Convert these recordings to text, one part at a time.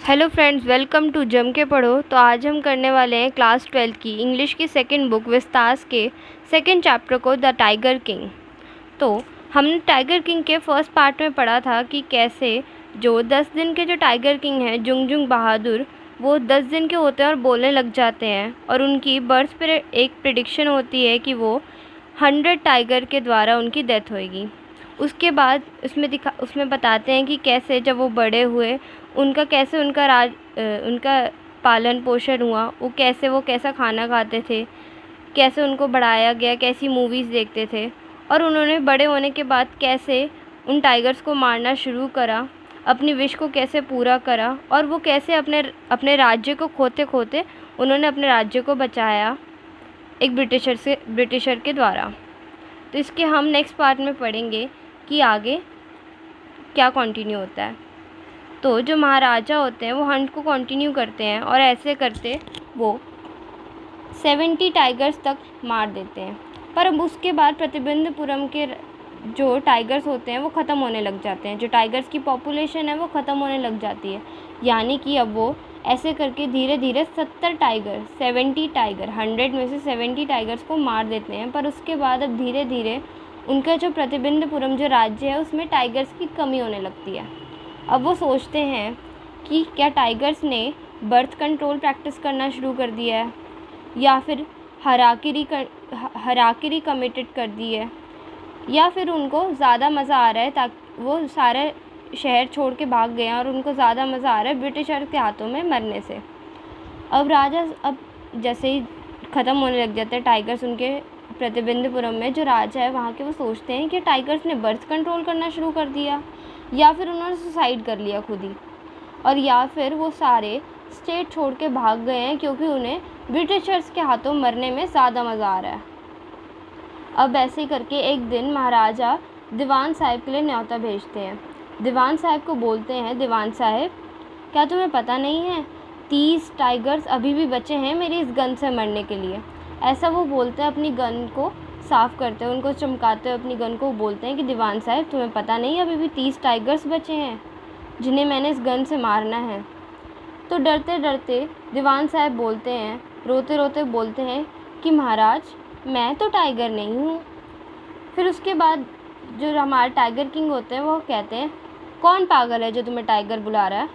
Hello friends, welcome to जम के पढ़ो। तो आज हम करने वाले हैं क्लास 12 की इंग्लिश की सेकंड बुक विस्तास के सेकंड चैप्टर को, द टाइगर किंग। तो हमने टाइगर किंग के फर्स्ट पार्ट में पढ़ा था कि कैसे जो 10 दिन के जो टाइगर किंग हैं जुंगजुंग बहादुर, वो 10 दिन के होते हैं और बोलने लग जाते हैं और उनकी बर्थ पर एक प्रिडिक्शन होती है कि वो 100 टाइगर के द्वारा उनकी डेथ होएगी। उसके बाद उसमें बताते हैं कि कैसे जब वो बड़े हुए कैसे उनका पालन पोषण हुआ, वो कैसा खाना खाते थे, कैसे उनको बढ़ाया गया, कैसी मूवीज़ देखते थे और उन्होंने बड़े होने के बाद कैसे उन टाइगर्स को मारना शुरू करा, अपनी विश को कैसे पूरा करा और वो कैसे अपने राज्य को खोते खोते उन्होंने अपने राज्य को बचाया एक ब्रिटिशर के द्वारा। तो इसके हम नेक्स्ट पार्ट में पढ़ेंगे कि आगे क्या कंटिन्यू होता है। तो जो महाराजा होते हैं वो हंट को कंटिन्यू करते हैं और ऐसे करते वो 70 टाइगर्स तक मार देते हैं। पर अब उसके बाद प्रतिबिंबपुरम के जो टाइगर्स होते हैं वो ख़त्म होने लग जाते हैं। जो टाइगर्स की पॉपुलेशन है वो ख़त्म होने लग जाती है, यानी कि अब वो ऐसे करके धीरे धीरे 70 टाइगर 100 में से 70 टाइगर्स को मार देते हैं। पर उसके बाद अब धीरे धीरे उनका जो प्रतिबिंबपुरम जो राज्य है उसमें टाइगर्स की कमी होने लगती है। अब वो सोचते हैं कि क्या टाइगर्स ने बर्थ कंट्रोल प्रैक्टिस करना शुरू कर दिया है या फिर हराकिरी कमिटेड कर दी है, या फिर उनको ज़्यादा मज़ा आ रहा है ताकि वो सारे शहर छोड़ के भाग गए हैं और उनको ज़्यादा मज़ा आ रहा है ब्रिटिशर के हाथों में मरने से। अब जैसे ही ख़त्म होने लग जाते हैं टाइगर्स उनके प्रतिबिंबपुरम में, जो राजा है वहाँ के, वो सोचते हैं कि टाइगर्स ने बर्थ कंट्रोल करना शुरू कर दिया या फिर उन्होंने सुसाइड कर लिया खुद ही, और या फिर वो सारे स्टेट छोड़ के भाग गए हैं क्योंकि उन्हें ब्रिटिशर्स के हाथों मरने में ज़्यादा मज़ा आ रहा है। अब ऐसे ही करके एक दिन महाराजा दीवान साहब के लिए न्योता भेजते हैं। दीवान साहब को बोलते हैं, दीवान साहब क्या तुम्हें पता नहीं है 30 टाइगर्स अभी भी बचे हैं मेरी इस गन से मरने के लिए। ऐसा वो बोलते हैं, अपनी गन को साफ़ करते हैं, उनको चमकाते हुए अपनी गन को बोलते हैं कि दीवान साहब तुम्हें पता नहीं अभी भी 30 टाइगर्स बचे हैं जिन्हें मैंने इस गन से मारना है। तो डरते डरते दीवान साहब बोलते हैं, रोते रोते बोलते हैं कि महाराज मैं तो टाइगर नहीं हूँ। फिर उसके बाद जो हमारे टाइगर किंग होते हैं वो कहते हैं कौन पागल है जो तुम्हें टाइगर बुला रहा है।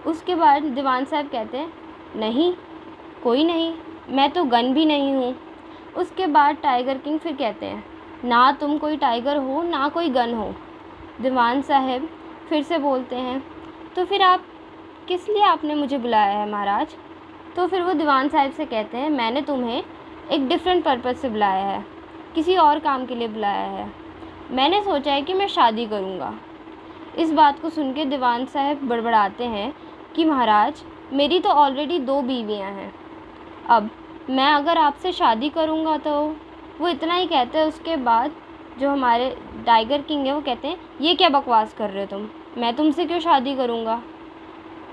उसके बाद दीवान साहब कहते हैं नहीं, कोई नहीं, मैं तो गन भी नहीं हूँ। उसके बाद टाइगर किंग फिर कहते हैं ना तुम कोई टाइगर हो ना कोई गन हो। दीवान साहब फिर से बोलते हैं तो फिर आप किस लिए आपने मुझे बुलाया है महाराज। तो फिर वो दीवान साहब से कहते हैं मैंने तुम्हें एक डिफरेंट पर्पज़ से बुलाया है, किसी और काम के लिए बुलाया है। मैंने सोचा है कि मैं शादी करूँगा। इस बात को सुन के दीवान साहब बड़बड़ाते हैं कि महाराज मेरी तो ऑलरेडी 2 बीवियाँ हैं, अब मैं अगर आपसे शादी करूँगा तो वो इतना ही कहते हैं। उसके बाद जो हमारे टाइगर किंग है वो कहते हैं ये क्या बकवास कर रहे हो तुम, मैं तुमसे क्यों शादी करूँगा,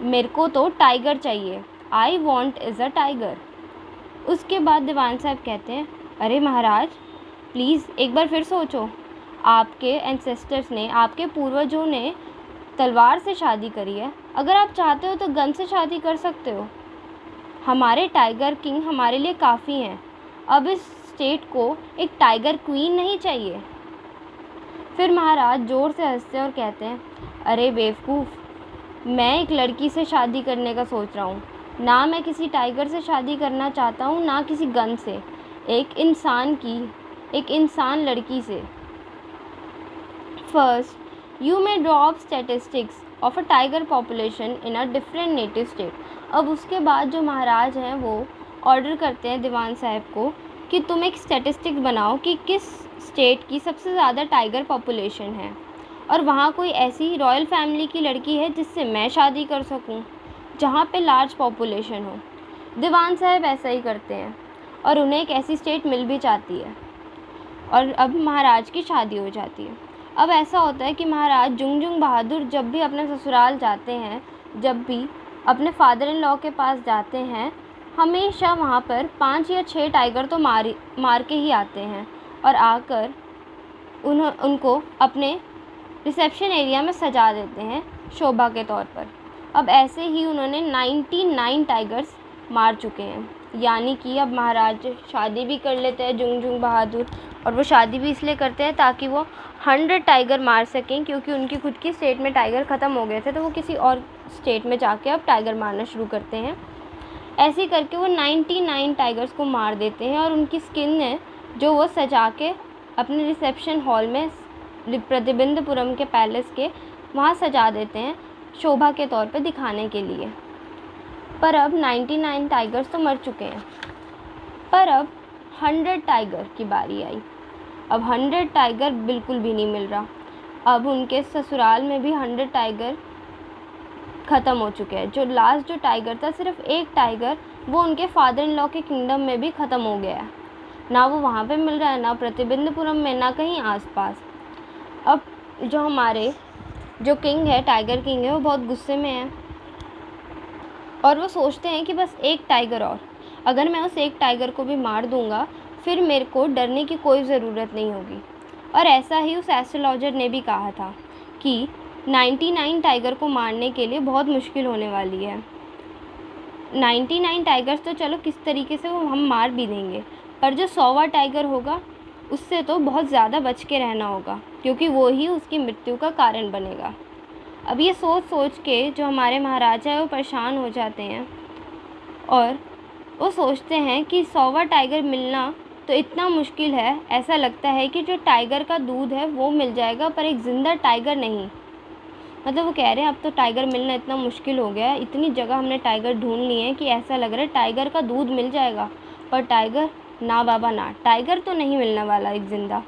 मेरे को तो टाइगर चाहिए, I want is a tiger. उसके बाद दीवान साहब कहते हैं अरे महाराज प्लीज़ एक बार फिर सोचो, आपके एंसेस्टर्स ने, आपके पूर्वजों ने तलवार से शादी करी है, अगर आप चाहते हो तो गन से शादी कर सकते हो। हमारे टाइगर किंग हमारे लिए काफ़ी हैं, अब इस स्टेट को एक टाइगर क्वीन नहीं चाहिए। फिर महाराज ज़ोर से हंसते हैं और कहते हैं अरे बेवकूफ़, मैं एक लड़की से शादी करने का सोच रहा हूँ, ना मैं किसी टाइगर से शादी करना चाहता हूँ ना किसी गन से, एक इंसान लड़की से। First you may draw up statistics of a tiger population in a different native state. अब उसके बाद जो महाराज हैं वो ऑर्डर करते हैं दीवान साहब को कि तुम एक स्टैटिस्टिक बनाओ कि किस स्टेट की सबसे ज़्यादा टाइगर पॉपुलेशन है और वहाँ कोई ऐसी रॉयल फैमिली की लड़की है जिससे मैं शादी कर सकूँ, जहाँ पे लार्ज पॉपुलेशन हो। दीवान साहब ऐसा ही करते हैं और उन्हें एक ऐसी स्टेट मिल भी जाती है और अब महाराज की शादी हो जाती है। अब ऐसा होता है कि महाराज जुंगजुंग बहादुर जब भी अपने ससुराल जाते हैं, जब भी अपने फादर इन लॉ के पास जाते हैं, हमेशा वहाँ पर 5 या 6 टाइगर तो मार के ही आते हैं और आकर उनको अपने रिसेप्शन एरिया में सजा देते हैं शोभा के तौर पर। अब ऐसे ही उन्होंने 99 टाइगर्स मार चुके हैं। यानी कि अब महाराज शादी भी कर लेते हैं जुंगजुंग बहादुर, और वो शादी भी इसलिए करते हैं ताकि वो 100 टाइगर मार सकें, क्योंकि उनकी खुद की स्टेट में टाइगर ख़त्म हो गए थे, तो वो किसी और स्टेट में जाके अब टाइगर मारना शुरू करते हैं। ऐसे ही करके वो 99 टाइगर्स को मार देते हैं और उनकी स्किन है जो वो सजा के अपने रिसेप्शन हॉल में प्रतिबिंदपुरम के पैलेस के वहाँ सजा देते हैं, शोभा के तौर पे दिखाने के लिए। पर अब 99 टाइगर्स तो मर चुके हैं, पर अब 100 टाइगर की बारी आई। अब 100 टाइगर बिल्कुल भी नहीं मिल रहा। अब उनके ससुराल में भी 100 टाइगर ख़त्म हो चुके हैं। जो लास्ट जो टाइगर था, सिर्फ एक टाइगर, वो उनके फादर इन लॉ के किंगडम में भी ख़त्म हो गया है। ना वो वहाँ पे मिल रहा है, ना प्रतिबिंदपुरम में, ना कहीं आसपास। अब जो हमारे जो किंग है, टाइगर किंग है, वो बहुत गुस्से में है और वो सोचते हैं कि बस एक टाइगर और, अगर मैं उस एक टाइगर को भी मार दूंगा फिर मेरे को डरने की कोई ज़रूरत नहीं होगी। और ऐसा ही उस एस्ट्रोलॉजर ने भी कहा था कि 99 टाइगर को मारने के लिए बहुत मुश्किल होने वाली है। 99 टाइगर्स तो चलो किस तरीके से वो हम मार भी देंगे, पर जो 100वां टाइगर होगा उससे तो बहुत ज़्यादा बच के रहना होगा, क्योंकि वो ही उसकी मृत्यु का कारण बनेगा। अब ये सोच सोच के जो हमारे महाराजा है वो परेशान हो जाते हैं और वो सोचते हैं कि 100वां टाइगर मिलना तो इतना मुश्किल है, ऐसा लगता है कि जो टाइगर का दूध है वो मिल जाएगा पर एक ज़िंदा टाइगर नहीं। मतलब वो कह रहे हैं अब तो टाइगर मिलना इतना मुश्किल हो गया है, इतनी जगह हमने टाइगर ढूंढ लिए हैं कि ऐसा लग रहा है टाइगर का दूध मिल जाएगा, पर टाइगर ना बाबा ना, टाइगर तो नहीं मिलने वाला एक ज़िंदा।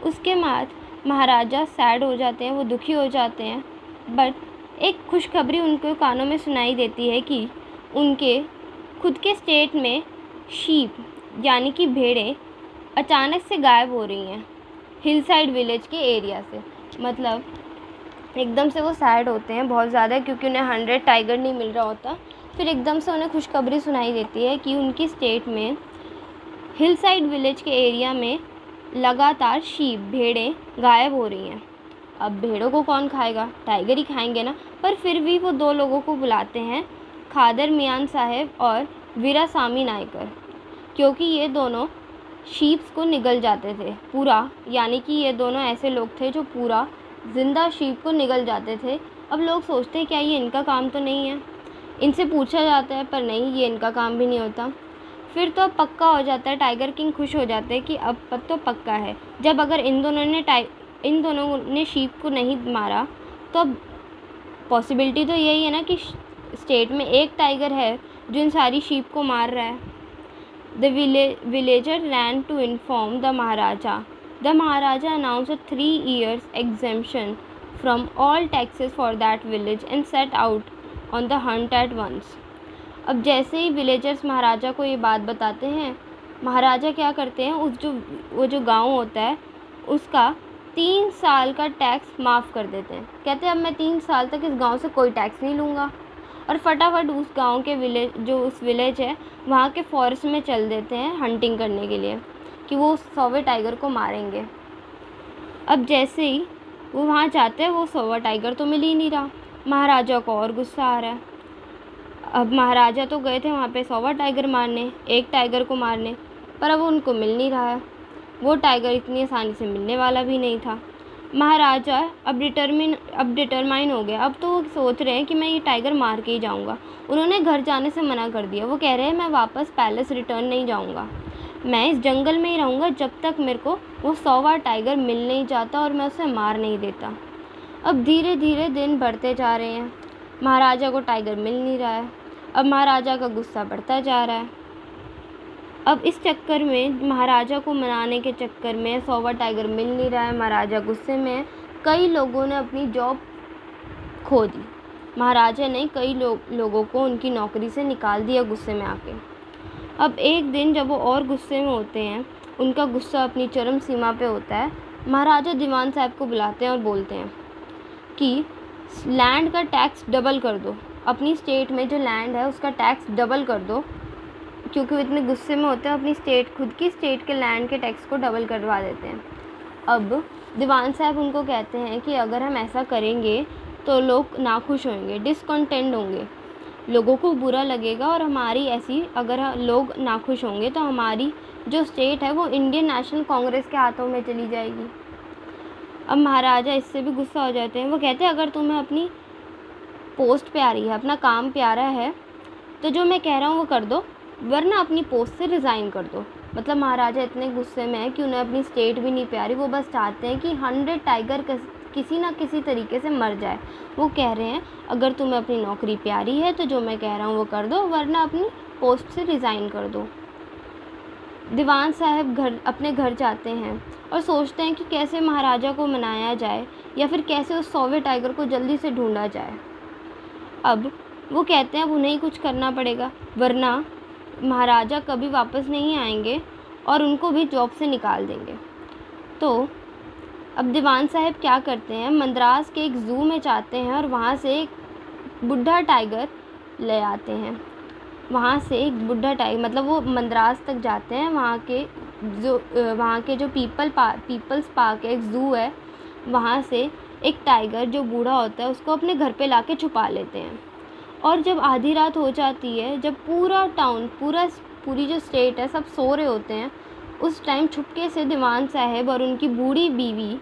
उसके बाद महाराजा सैड हो जाते हैं, वो दुखी हो जाते हैं। बट एक खुशखबरी उनके कानों में सुनाई देती है कि उनके खुद के स्टेट में शीप यानी कि भेड़ें अचानक से गायब हो रही हैं हिल साइड विलेज के एरिया से। मतलब एकदम से वो सैड होते हैं बहुत ज़्यादा, क्योंकि उन्हें 100 टाइगर नहीं मिल रहा होता। फिर एकदम से उन्हें खुशखबरी सुनाई देती है कि उनकी स्टेट में हिल साइड विलेज के एरिया में लगातार शीप भेड़ें गायब हो रही हैं। अब भेड़ों को कौन खाएगा, टाइगर ही खाएंगे ना। पर फिर भी वो 2 लोगों को बुलाते हैं, खादर मियान साहब और वीरासामी नायकर, क्योंकि ये दोनों शीप्स को निगल जाते थे पूरा। यानी कि ये दोनों ऐसे लोग थे जो पूरा ज़िंदा शीप को निगल जाते थे। अब लोग सोचते हैं क्या ये इनका काम तो नहीं है, इनसे पूछा जाता है पर नहीं, ये इनका काम भी नहीं होता। फिर तो अब पक्का हो जाता है, टाइगर किंग खुश हो जाते हैं कि अब तो पक्का है। जब अगर इन दोनों ने शीप को नहीं मारा तो अब पॉसिबिलिटी तो यही है ना कि स्टेट में एक टाइगर है जो इन सारी शीप को मार रहा है। The villager ran to inform the maharaja. The maharaja announce a 3 years exemption from all taxes for that village and set out on the hunt at once. अब जैसे ही विलेजर्स महाराजा को ये बात बताते हैं, महाराजा क्या करते हैं, वो जो गांव होता है उसका 3 साल का टैक्स माफ़ कर देते हैं। कहते हैं अब मैं 3 साल तक इस गांव से कोई टैक्स नहीं लूँगा, और फटाफट उस गांव के उस विलेज है वहाँ के फॉरेस्ट में चल देते हैं हंटिंग करने के लिए कि वो 100वें टाइगर को मारेंगे। अब जैसे ही वो वहाँ जाते हैं वो 100वां टाइगर तो मिल ही नहीं रहा। महाराजा को और गुस्सा आ रहा है। अब महाराजा तो गए थे वहाँ पे 100वां टाइगर मारने, एक टाइगर को मारने, पर अब उनको मिल नहीं रहा है। वो टाइगर इतनी आसानी से मिलने वाला भी नहीं था। महाराजा अब डिटरमाइन हो गया। अब तो वो सोच रहे हैं कि मैं ये टाइगर मार के ही जाऊँगा। उन्होंने घर जाने से मना कर दिया। वो कह रहे हैं मैं वापस पैलेस रिटर्न नहीं जाऊँगा, मैं इस जंगल में ही रहूँगा जब तक मेरे को वो 100वां टाइगर मिल नहीं जाता और मैं उसे मार नहीं देता। अब धीरे धीरे दिन बढ़ते जा रहे हैं, महाराजा को टाइगर मिल नहीं रहा है। अब महाराजा का गुस्सा बढ़ता जा रहा है। अब इस चक्कर में, महाराजा को मनाने के चक्कर में 100वां टाइगर मिल नहीं रहा है, महाराजा गुस्से में है। कई लोगों ने अपनी जॉब खो दी। महाराजा ने कई लोगों को उनकी नौकरी से निकाल दिया गुस्से में आके। अब एक दिन जब वो और गुस्से में होते हैं, उनका गुस्सा अपनी चरम सीमा पे होता है, महाराजा दीवान साहब को बुलाते हैं और बोलते हैं कि लैंड का टैक्स डबल कर दो, अपनी स्टेट में जो लैंड है उसका टैक्स डबल कर दो। क्योंकि वो इतने गुस्से में होते हैं, अपनी खुद की स्टेट के लैंड के टैक्स को डबल करवा देते हैं। अब दीवान साहब उनको कहते हैं कि अगर हम ऐसा करेंगे तो लोग नाखुश होंगे, डिसकंटेंट होंगे, लोगों को बुरा लगेगा। और हमारी ऐसी अगर लोग नाखुश होंगे तो हमारी जो स्टेट है वो इंडियन नेशनल कांग्रेस के हाथों में चली जाएगी। अब महाराजा इससे भी गुस्सा हो जाते हैं। वो कहते हैं अगर तुम्हें अपनी पोस्ट प्यारी है, अपना काम प्यारा है, तो जो मैं कह रहा हूँ वो कर दो, वरना अपनी पोस्ट से रिज़ाइन कर दो। मतलब महाराजा इतने गुस्से में है कि उन्हें अपनी स्टेट भी नहीं प्यारी, वो बस चाहते हैं कि 100 टाइगर किसी ना किसी तरीके से मर जाए। वो कह रहे हैं अगर तुम्हें अपनी नौकरी प्यारी है तो जो मैं कह रहा हूँ वो कर दो, वरना अपनी पोस्ट से रिज़ाइन कर दो। दीवान साहब अपने घर जाते हैं और सोचते हैं कि कैसे महाराजा को मनाया जाए या फिर कैसे उस 100वें टाइगर को जल्दी से ढूंढा जाए। अब वो कहते हैं अब उन्हें ही कुछ करना पड़ेगा, वरना महाराजा कभी वापस नहीं आएंगे और उनको भी जॉब से निकाल देंगे। तो अब दीवान साहब क्या करते हैं, मद्रास के एक ज़ू में जाते हैं और वहाँ से एक बुढ़ा टाइगर ले आते हैं। वहाँ से एक बुढ़ा टाइगर, मतलब वो मद्रास तक जाते हैं, वहाँ के जो पीपल्स पार्क है, एक ज़ू है, वहाँ से एक टाइगर जो बूढ़ा होता है उसको अपने घर पे लाके छुपा लेते हैं। और जब आधी रात हो जाती है, जब पूरा टाउन पूरी जो स्टेट है सब सो रहे होते हैं, उस टाइम छुपके से दीवान साहब और उनकी बूढ़ी बीवी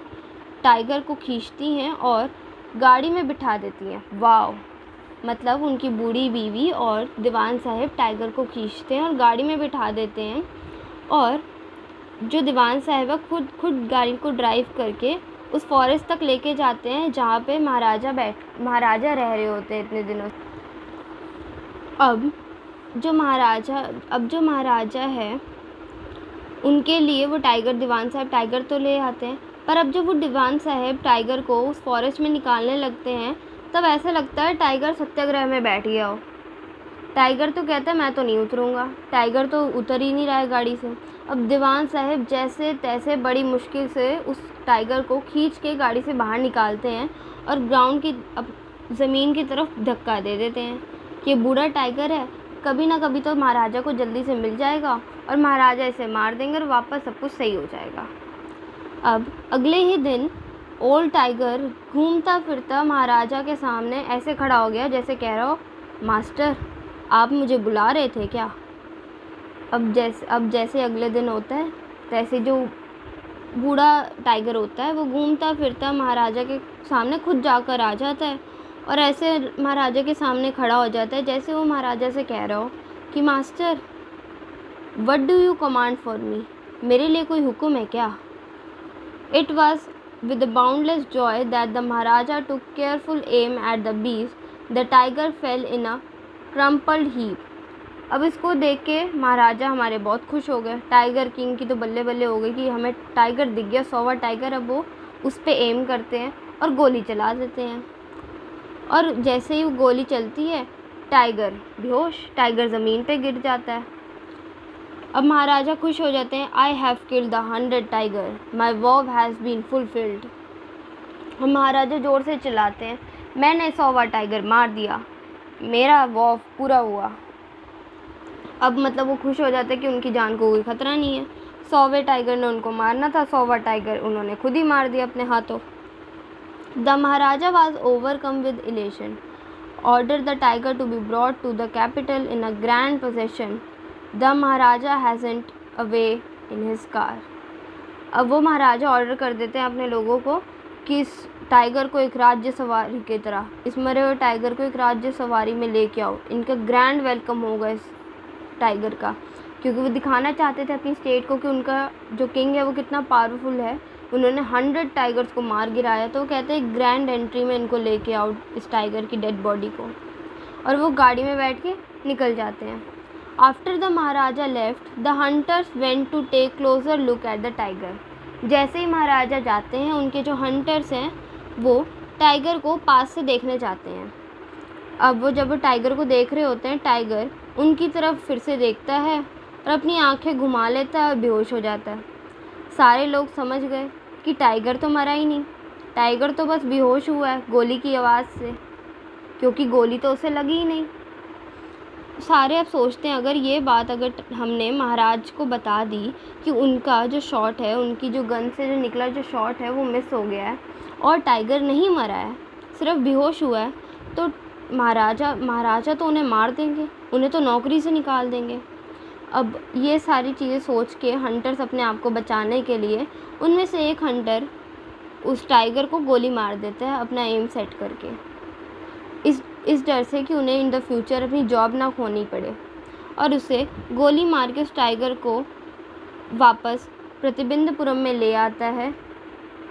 टाइगर को खींचती हैं और गाड़ी में बिठा देती हैं। वाव, मतलब उनकी बूढ़ी बीवी और दीवान साहब टाइगर को खींचते हैं और गाड़ी में बिठा देते हैं। और जो दीवान साहब है खुद गाड़ी को ड्राइव करके उस फॉरेस्ट तक लेके जाते हैं जहाँ पे महाराजा रह रहे होते हैं इतने दिनों से। अब जो महाराजा है उनके लिए वो दीवान साहब टाइगर तो ले आते हैं, पर अब जब वो दीवान साहब टाइगर को उस फॉरेस्ट में निकालने लगते हैं तब ऐसा लगता है टाइगर सत्याग्रह में बैठ गया हो। टाइगर तो कहता है मैं तो नहीं उतरूँगा, टाइगर तो उतर ही नहीं रहा है गाड़ी से। अब दीवान साहब जैसे तैसे बड़ी मुश्किल से उस टाइगर को खींच के गाड़ी से बाहर निकालते हैं और ज़मीन की तरफ धक्का दे देते हैं कि ये बूढ़ा टाइगर है, कभी ना कभी तो महाराजा को जल्दी से मिल जाएगा और महाराजा इसे मार देंगे और वापस सब कुछ सही हो जाएगा। अब अगले ही दिन ओल्ड टाइगर घूमता फिरता महाराजा के सामने ऐसे खड़ा हो गया जैसे कह रहा हो, मास्टर आप मुझे बुला रहे थे क्या। अब जैसे अगले दिन होता है तैसे जो बूढ़ा टाइगर होता है वो घूमता फिरता महाराजा के सामने खुद जाकर आ जाता है और ऐसे महाराजा के सामने खड़ा हो जाता है जैसे वो महाराजा से कह रहा हो कि master what do you command for me, मेरे लिए कोई हुक्म है क्या। It was with the boundless joy that the Maharaja took careful aim at the beast, the tiger fell in a crumpled heap. अब इसको देख के महाराजा हमारे बहुत खुश हो गए। टाइगर किंग की तो बल्ले बल्ले हो गई कि हमें टाइगर दिख गया, 100वां टाइगर। अब वो उस पर एम करते हैं और गोली चला देते हैं और जैसे ही वो गोली चलती है टाइगर बेहोश, टाइगर ज़मीन पे गिर जाता है। अब महाराजा खुश हो जाते हैं, I have killed the 100 tiger, my vow has been fulfilled. हम महाराजा ज़ोर से चिल्लाते हैं, मैंने 100वां टाइगर मार दिया, मेरा वॉव पूरा हुआ। अब मतलब वो खुश हो जाते हैं कि उनकी जान को कोई ख़तरा नहीं है। 100वें टाइगर ने उनको मारना था, 100वां टाइगर उन्होंने खुद ही मार दिया अपने हाथों। The Maharaja was overcome with elation, order the tiger to be brought to the capital in a grand possession. The Maharaja hastened away in his car. अब वो महाराजा ऑर्डर कर देते हैं अपने लोगों को कि इस टाइगर को एक राज्य सवारी की तरह, इस मरे हुए टाइगर को एक राज्य सवारी में लेके आओ। इनका ग्रैंड वेलकम होगा इस टाइगर का, क्योंकि वो दिखाना चाहते थे अपनी स्टेट को कि उनका जो किंग है वो कितना पावरफुल है। उन्होंने 100 टाइगर्स को मार गिराया, तो वो कहते हैं ग्रैंड एंट्री में इनको लेके आओ इस टाइगर की डेड बॉडी को। और वो गाड़ी में बैठ के निकल जाते हैं। After the maharaja left the hunters went to take closer look at the tiger. जैसे ही महाराजा जाते हैं उनके जो हंटर्स हैं वो टाइगर को पास से देखने जाते हैं। अब वो जब वो टाइगर को देख रहे होते हैं, टाइगर उनकी तरफ फिर से देखता है और अपनी आंखें घुमा लेता है और बेहोश हो जाता है। सारे लोग समझ गए कि टाइगर तो मरा ही नहीं, टाइगर तो बस बेहोश हुआ है गोली की आवाज़ से, क्योंकि गोली तो उसे लगी ही नहीं। सारे अब सोचते हैं अगर हमने महाराज को बता दी कि उनका जो शॉट है, उनकी जो गन से जो निकला जो शॉट है वो मिस हो गया है और टाइगर नहीं मरा है, सिर्फ बेहोश हुआ है तो महाराजा तो उन्हें मार देंगे, उन्हें तो नौकरी से निकाल देंगे। अब ये सारी चीज़ें सोच के हंटर्स अपने आप को बचाने के लिए, उनमें से एक हंटर उस टाइगर को गोली मार देता है अपना एम सेट करके, इस डर से कि उन्हें इन द फ्यूचर अपनी जॉब ना खोनी पड़े। और उसे गोली मार के उस टाइगर को वापस प्रतिबिंदपुरम में ले आता है,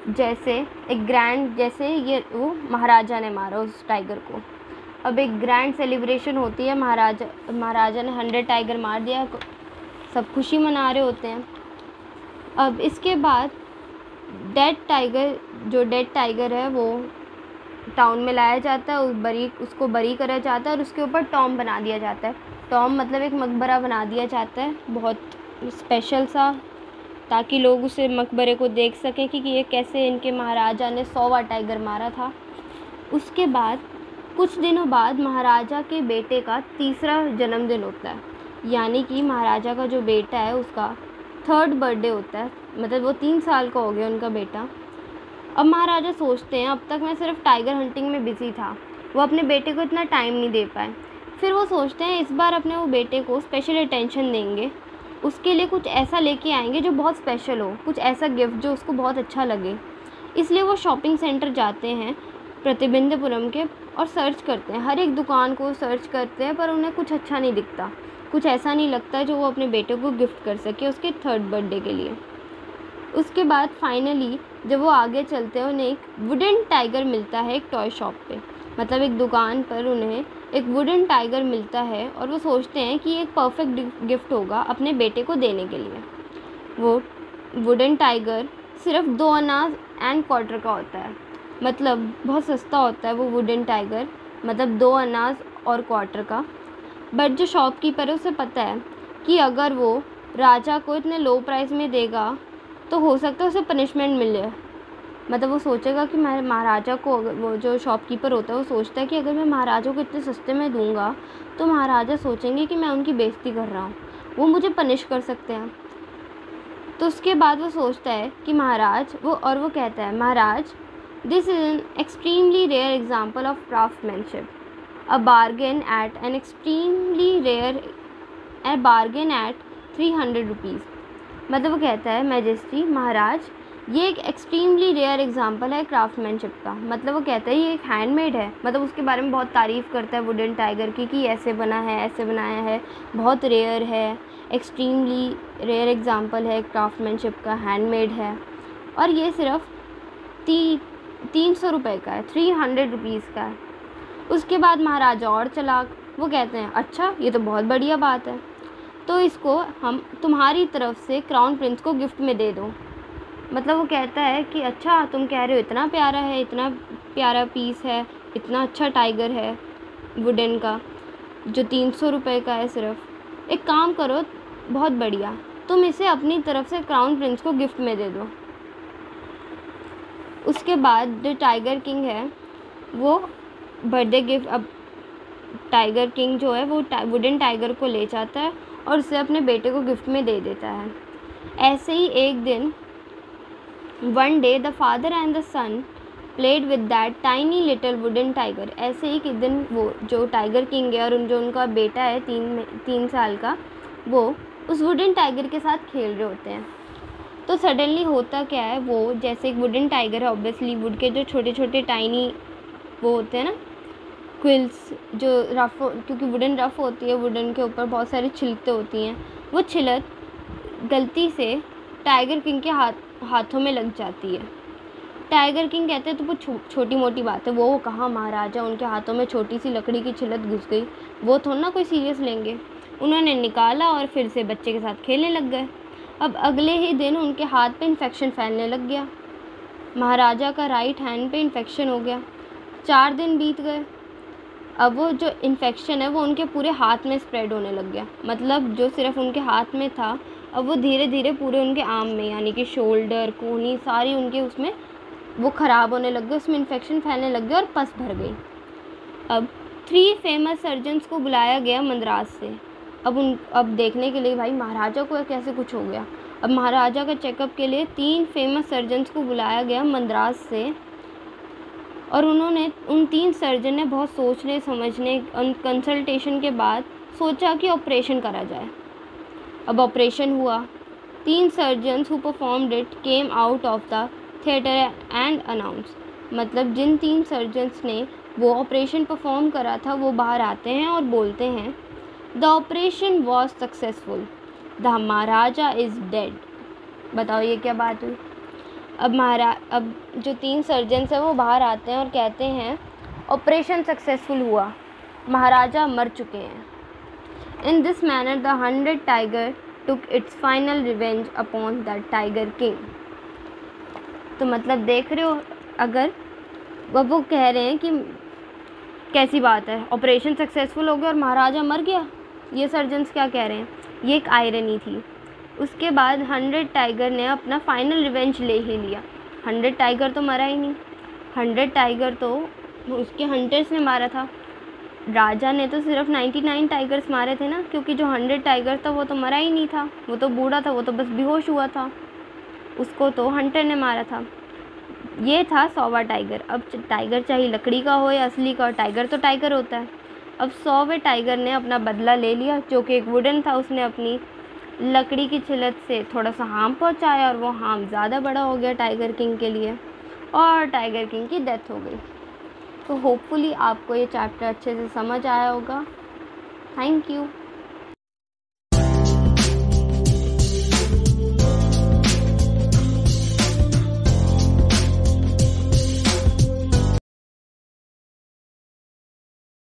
जैसे ये वो महाराजा ने मारा उस टाइगर को। अब एक ग्रैंड सेलिब्रेशन होती है, महाराजा ने 100 टाइगर मार दिया, सब खुशी मना रहे होते हैं। अब इसके बाद डेड टाइगर है वो टाउन में लाया जाता है, उसको बरी करा जाता है और उसके ऊपर टॉम बना दिया जाता है। टॉम मतलब एक मकबरा बना दिया जाता है बहुत स्पेशल सा, ताकि लोग उसे मकबरे को देख सकें कि ये कैसे इनके महाराजा ने 100वां टाइगर मारा था। उसके बाद कुछ दिनों बाद महाराजा के बेटे का 3रा जन्मदिन होता है, यानी कि महाराजा का जो बेटा है उसका 3rd बर्थडे होता है, मतलब वो 3 साल का हो गया उनका बेटा। अब महाराजा सोचते हैं अब तक मैं सिर्फ टाइगर हंटिंग में बिज़ी था, वो अपने बेटे को इतना टाइम नहीं दे पाए। फिर वो सोचते हैं इस बार अपने वो बेटे को स्पेशल अटेंशन देंगे, उसके लिए कुछ ऐसा लेके आएंगे जो बहुत स्पेशल हो, कुछ ऐसा गिफ्ट जो उसको बहुत अच्छा लगे। इसलिए वो शॉपिंग सेंटर जाते हैं प्रतिबिंदपुरम के और सर्च करते हैं, हर एक दुकान को सर्च करते हैं, पर उन्हें कुछ अच्छा नहीं दिखता, कुछ ऐसा नहीं लगता जो वो अपने बेटे को गिफ्ट कर सके उसके 3rd बर्थडे के लिए। उसके बाद फाइनली जब वो आगे चलते हैं उन्हें एक वुडन टाइगर मिलता है एक टॉय शॉप पे, मतलब एक दुकान पर उन्हें एक वुडन टाइगर मिलता है और वो सोचते हैं कि एक परफेक्ट गिफ्ट होगा अपने बेटे को देने के लिए। वो वुडन टाइगर सिर्फ 2 आना एंड क्वार्टर का होता है, मतलब बहुत सस्ता होता है वो वुडन टाइगर, मतलब 2 आना और क्वार्टर का। बट जो शॉपकीपर है उसे पता है कि अगर वो राजा को इतने लो प्राइस में देगा तो हो सकता है उसे पनिशमेंट मिले, मतलब वो सोचेगा कि मैं महाराजा को, वो जो शॉपकीपर होता है वो सोचता है कि अगर मैं महाराजा को इतने सस्ते में दूंगा तो महाराजा सोचेंगे कि मैं उनकी बेइज्जती कर रहा हूँ, वो मुझे पनिश कर सकते हैं। तो उसके बाद वो सोचता है कि वो कहता है Maharaj, this is an extremely rare example of craftsmanship, a bargain at 300 rupees. मतलब वो कहता है मैजेस्टी महाराज, ये एक एक्सट्रीमली रेयर एग्जांपल है क्राफ्टमैनशिप का, मतलब वो कहता है ये एक हैंडमेड है, मतलब उसके बारे में बहुत तारीफ़ करता है वुडन टाइगर की कि ऐसे बना है, ऐसे बनाया है, बहुत रेयर है, एक्सट्रीमली रेयर एग्जांपल है क्राफ्टमैनशिप का, हैंडमेड है, और ये सिर्फ 300 रुपये का है, 300 रुपीज़ का है। उसके बाद महाराजा और चलाक, वो कहते हैं अच्छा ये तो बहुत बढ़िया बात है, तो इसको हम तुम्हारी तरफ से क्राउन प्रिंस को गिफ्ट में दे दो। मतलब वो कहता है कि अच्छा तुम कह रहे हो इतना प्यारा है, इतना प्यारा पीस है, इतना अच्छा टाइगर है वुडन का जो 300 रुपये का है सिर्फ, एक काम करो बहुत बढ़िया, तुम इसे अपनी तरफ से क्राउन प्रिंस को गिफ्ट में दे दो। उसके बाद जो टाइगर किंग है वो बर्थडे गिफ्ट, अब टाइगर किंग जो है वो वुडन टाइगर को ले जाता है और उसे अपने बेटे को गिफ्ट में दे देता है। ऐसे ही एक दिन one day the father and the son played with that tiny little wooden tiger. ऐसे ही एक दिन वो जो टाइगर किंग है और जो उनका बेटा है 3 साल का, वो उस वुडन टाइगर के साथ खेल रहे होते हैं। तो सडनली होता क्या है, वो जैसे एक वुडन टाइगर है, ऑब्वियसली वुड के जो छोटे छोटे टाइनी वो होते हैं ना क्विल्स, जो रफ़, क्योंकि वुडन रफ़ होती है, वुडन के ऊपर बहुत सारी छिलकते होती हैं, वो छिलक गलती से टाइगर किंग के हाथों में लग जाती है। टाइगर किंग कहते हैं तो वो छोटी मोटी बात है, वो कहाँ महाराजा, उनके हाथों में छोटी सी लकड़ी की छिलक घुस गई, वो थोड़ा ना कोई सीरियस लेंगे। उन्होंने निकाला और फिर से बच्चे के साथ खेलने लग गए। अब अगले ही दिन उनके हाथ पे इन्फेक्शन फैलने लग गया, महाराजा का राइट हैंड पे इन्फेक्शन हो गया। 4 दिन बीत गए, अब वो जो इन्फेक्शन है वो उनके पूरे हाथ में स्प्रेड होने लग गया, मतलब जो सिर्फ उनके हाथ में था अब वो धीरे धीरे पूरे उनके आर्म में, यानी कि शोल्डर, कोहनी, सारी उनके उसमें वो ख़राब होने लग गए, उसमें इन्फेक्शन फैलने लग गया और पस भर गई। अब 3 फेमस सर्जन्स को बुलाया गया मद्रास से, अब देखने के लिए भाई महाराजा को कैसे कुछ हो गया। अब महाराजा का चेकअप के लिए 3 फेमस सर्जन्स को बुलाया गया मद्रास से, और उन्होंने उन 3 सर्जन ने बहुत सोचने समझने कंसल्टेशन के बाद सोचा कि ऑपरेशन करा जाए। अब ऑपरेशन हुआ। 3 surgeons who performed it came out of the theatre and announce, मतलब जिन 3 सर्जन्स ने वो ऑपरेशन परफॉर्म करा था वो बाहर आते हैं और बोलते हैं the operation was successful, the Maharaja is dead. बताओ ये क्या बात हुई। अब जो 3 सर्जन्स हैं वो बाहर आते हैं और कहते हैं ऑपरेशन सक्सेसफुल हुआ, महाराजा मर चुके हैं। In this manner the 100 tiger took its final revenge upon the tiger king. तो मतलब देख रहे हो, अगर वो कह रहे हैं कि कैसी बात है, ऑपरेशन सक्सेसफुल हो गया और महाराजा मर गया, ये सर्जन्स क्या कह रहे हैं, ये एक आयरनी थी। उसके बाद 100 टाइगर ने अपना फाइनल रिवेंज ले ही लिया। 100 टाइगर तो मरा ही नहीं, 100 टाइगर तो उसके हंटर्स ने मारा था। राजा ने तो सिर्फ 99 टाइगर्स मारे थे ना, क्योंकि जो 100 टाइगर था वो तो मरा ही नहीं था, वो तो बूढ़ा था, वो तो बस बेहोश हुआ था, उसको तो हंटर ने मारा था। ये था 100वां टाइगर। अब टाइगर चाहे लकड़ी का हो या असली का हो, टाइगर तो टाइगर होता है। अब 100वें टाइगर ने अपना बदला ले लिया, जो कि एक वुडन था। उसने अपनी लकड़ी की छिलत से थोड़ा सा हार्म पहुंचाया और वो हार्म ज़्यादा बड़ा हो गया टाइगर किंग के लिए, और टाइगर किंग की डेथ हो गई। तो होपफुली आपको ये चैप्टर अच्छे से समझ आया होगा। Thank you.